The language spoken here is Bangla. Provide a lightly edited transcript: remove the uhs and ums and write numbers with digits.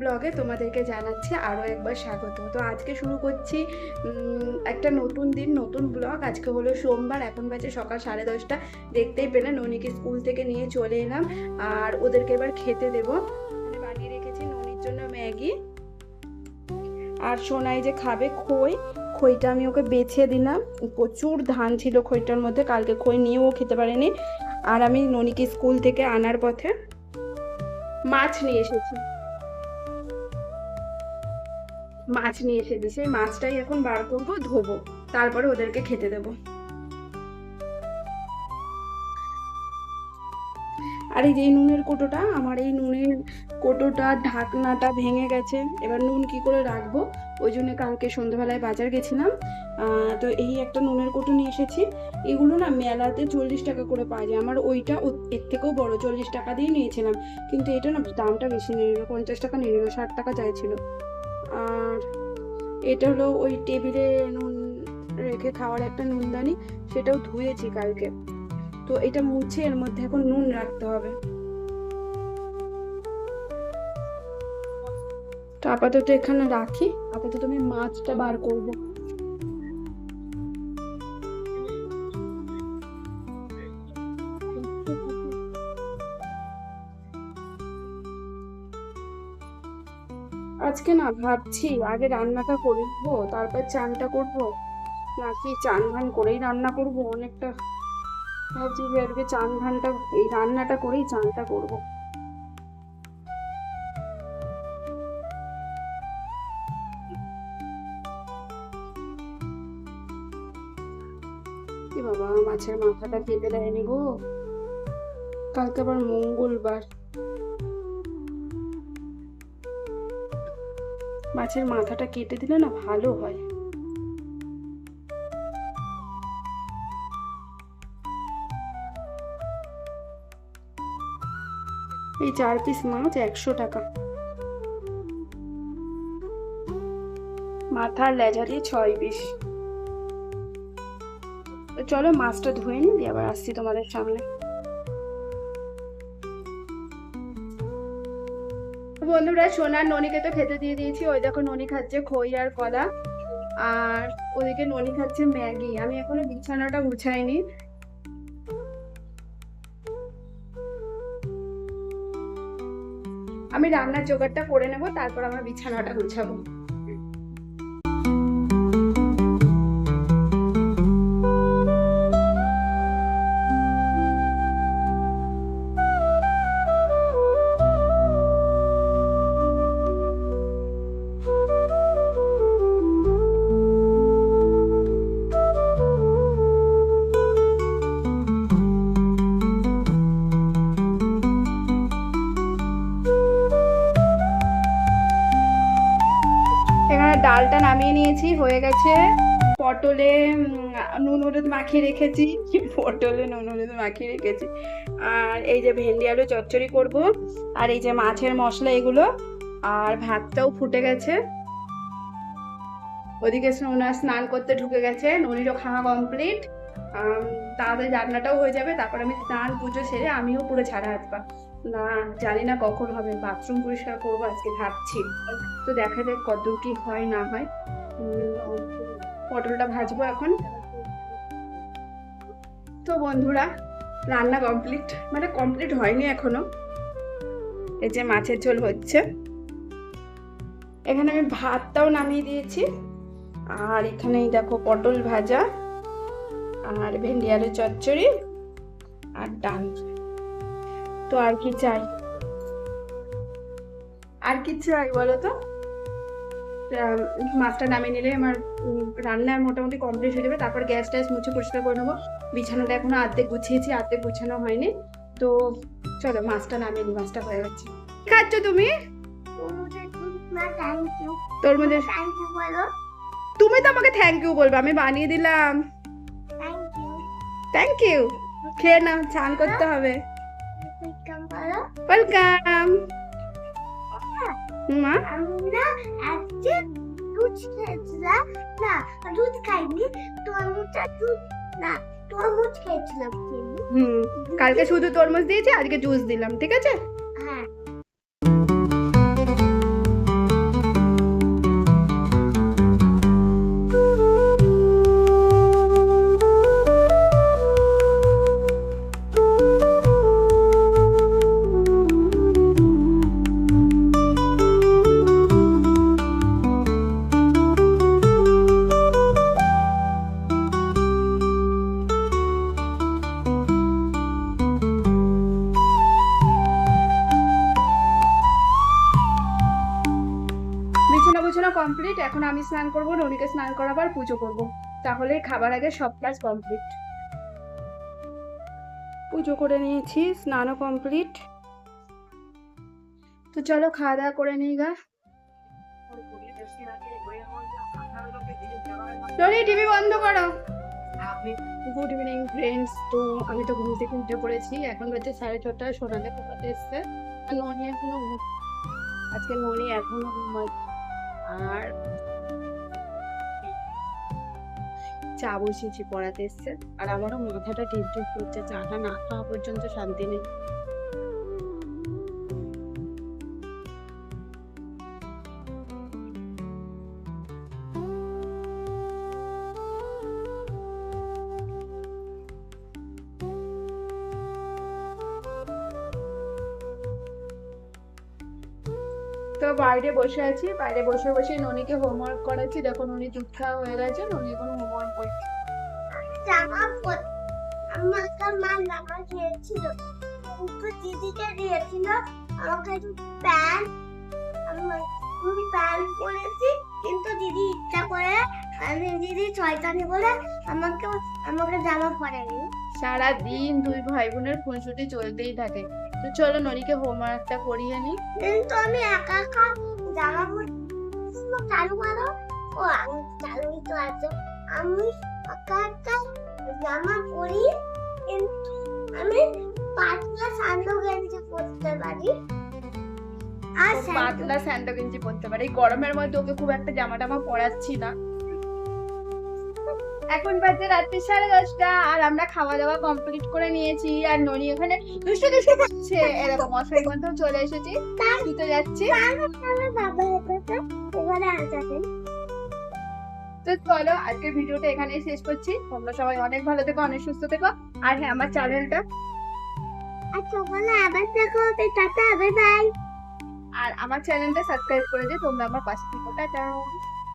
ব্লগে তোমাদেরকে জানাচ্ছি আরও একবার স্বাগত। তো আজকে শুরু করছি একটা নতুন দিন, নতুন ব্লগ। আজকে হলো সোমবার, এখন বাজে সকাল 10:30। দেখতেই পেলে ননিকে স্কুল থেকে নিয়ে চলে এলাম আর ওদেরকে এবার খেতে দেবো। বানিয়ে রেখেছি ননির জন্য ম্যাগি, আর সোনাই যে খাবে খইটা আমি ওকে বেছে দিলাম। প্রচুর ধান ছিল খইটার মধ্যে, কালকে খই নিয়েও খেতে পারেনি। আর আমি ননিকে স্কুল থেকে আনার পথে মাছ নিয়ে এসেছি, সেই মাছটাই এখন বার করবো, ধোবো, তারপরে ওদেরকে খেতে দেবো। আর এই যে নুনের কোটোটা, আমার এই নুনের কোটোটার ঢাকনাটা ভেঙে গেছে। এবার নুন কি করে রাখবো, ওই জন্য কালকে সন্ধ্যাবেলায় বাজার গেছিলাম, তো এই একটা নুনের কোটো নিয়ে এসেছি। এগুলো না মেলাতে 40 টাকা করে পাওয়া যায়। আমার ওইটা এর থেকেও বড় 40 টাকা দিয়ে নিয়েছিলাম, কিন্তু এটা না দামটা বেশি নিয়ে নিল, 50 টাকা নিয়ে নিল, 60 টাকা চাইছিল। আর এটা হলো ওই টেবিলে নুন রেখে খাওয়ার একটা নুনদানি, সেটাও ধুয়েছি কালকে। তো এটা মুছে এর মধ্যে এখন নুন রাখতে হবে। তো আপাতত এখানে রাখি, আপাতত আমি মাছটা বার করব। আজকে না ভাবছি আগে রান্নাটা করবো, তারপর চানটা করব, নাকি চান ভান করেই রান্না করব। অনেকটা ভাবছি যে আজকে চান ভানটা, এই রান্নাটা করেই চানটা করব। কি বাবা, মাছের মাথাটা কেটে দেয়নি গো, কালকে আবার মঙ্গলবার। মাছের মাথাটা কেটে দিলে না ভালো হয়। এই 4 পিস মাছ 100 টাকা, মাথার লেজা দিয়ে 6 পিস। চলো মাছটা ধুয়ে নিই, দিয়ে আবার আসছি তোমাদের সামনে। বন্ধুরা, সোনার ননিকে তো খেতে দিয়ে দিয়েছি। ওই দেখো ননি খাচ্ছে খই আর কলা, আর ওদিকে ননি খাচ্ছে ম্যাগি। আমি এখনো বিছানাটা গুছাইনি। আমি রান্নার জোগাড়টা করে নেবো, তারপর আমার বিছানাটা গুছাবো। ডালটা নামিয়ে নিয়েছি, হয়ে গেছে। পটলে নুন হলুদ মাখিয়ে রেখেছি, আর এই যে ভেন্ডি আলু চচ্চড়ি করব, আর এই যে মাছের মশলা এগুলো, আর ভাতটাও ফুটে গেছে। ওদিকে সোনা স্নান করতে ঢুকে গেছে, ননিরও খাওয়া কমপ্লিট। তাড়াতাড়ি রান্নাটাও হয়ে যাবে, তারপর আমি স্নান পুজো সেরে আমিও পুরো ছাড়া হাত পা। না জানি না কখন হবে, বাথরুম পরিষ্কার করবো আজকে ভাবছি। তো দেখা যাক কত কি হয় না হয়। পটলটা ভাজবো এখন। তো বন্ধুরা, রান্না কমপ্লিট, মানে কমপ্লিট হয়নি এখনো। এই যে মাছের ঝোল হচ্ছে, এখানে আমি ভাতটাও নামিয়ে দিয়েছি, আর এখানেই দেখো পটল ভাজা, আর ভেন্ডি আলু চচ্চড়ি, আর ডাল। তো আর কি চাই, আর কি চাই বলো তো? মাছটা নামিয়ে নিলে আমার রান্না মোটামুটি কমপ্লিট হয়ে যাবে। তারপর গ্যাস ট্যাস মুছে পরিষ্কার করে নেবো। বিছানাটা এখনো অর্ধেক গুছিয়েছি, অর্ধেক গুছানো হয়নি। তো চলো মাছটা নামিয়ে নিই, মাছটা হয়ে যাচ্ছে। কি খাচ্ছ তুমি? তোর মধ্যে তুমি তো আমাকে থ্যাংক ইউ বলবে, আমি বানিয়ে দিলাম। Thank you. খেয়ে নাও, চান করতে হবে। ওয়েলকাম। মা দুধ খেয়েছিলাম না, দুধ খাইনি, তরমুজটা দুধ না, তরমুজ খেয়েছিলাম। কালকে শুধু তরমুজ দিয়েছি, আজকে জুস দিলাম, ঠিক আছে? হ্যাঁ। স্নান করবো, ননিকে স্নান করাবার পুজো করব, তাহলে খাবার আগে সব কাজ কমপ্লিট। পুজো করে নিয়েছি, স্নানও কমপ্লিট। তো চলো খাওয়া দাওয়া করে নিই গা। ননি টিভি বন্ধ করো। Good evening friends. তো আমি তো ঘুম থেকে উঠে পড়েছি, এখন বাজে 6:30। সোনালে কোথাতে এসছে, আর ননি এখনো আজকে ননি এখনো ঘুমায়। আর চা বসিয়েছি, পড়াতে এসছে, আর আমারও মাথাটা টিপ টিপ করছে, চাটা না খাওয়া পর্যন্ত শান্তি নেই। তো বাইরে বসে আছি, বাইরে বসে বসে ননিকে হোমওয়ার্ক করাচ্ছি। দেখো ননি দুধ খাওয়া হয়ে গেছে, ননি এখন হোমওয়ার্ক করছে। আমাকে মা জামা দিয়েছিল, কিন্তু দিদিকে দিয়েছিল আমাকে একটু প্যান্ট। আমি প্যান্ট পরেছি, কিন্তু দিদি ইচ্ছা করে, দিদি শয়তানি করে আমাকে আমাকে জামা পরায়নি। সারাদিন দুই ভাই বোনের খুনসুটি চলতেই থাকে। তো চলো ননিকে হোমওয়ার্কটা করিয়ে নি। কিন্তু আমি একা একা জামা পরছি, চালু করো। ও আমি চালুই তো আছে। আমি একা একা জামা পরি, কিন্তু আমি পাতলা স্যান্ডো গেঞ্জি পরতে পারি। আর পাতলা স্যান্ডো গেঞ্জি পরতে পারে। এই গরমের মধ্যে ওকে খুব একটা জামা টামা পরাচ্ছি না। এখন বাজে রাত্রি 10:30, আর আমরা খাওয়া দাওয়া কমপ্লিট করে নিয়েছি, আর ননি এখানে দুষ্টু দুষ্টু করছে। এরকম মশারির মধ্যেও চলে এসেছি, শুতে যাচ্ছি। এবারে আসাতে তো চলো আজকের ভিডিওটা এখানেই শেষ করছি। তোমরা সবাই অনেক ভালো থেকো, অনেক সুস্থ থেকো। আর হ্যাঁ, আমার চ্যানেলটা আবার দেখো, টাটা, বাই বাই। আর আমার চ্যানেলটা সাবস্ক্রাইব করে দিয়ে তোমরা আমার পাশে থেকো। টাটা।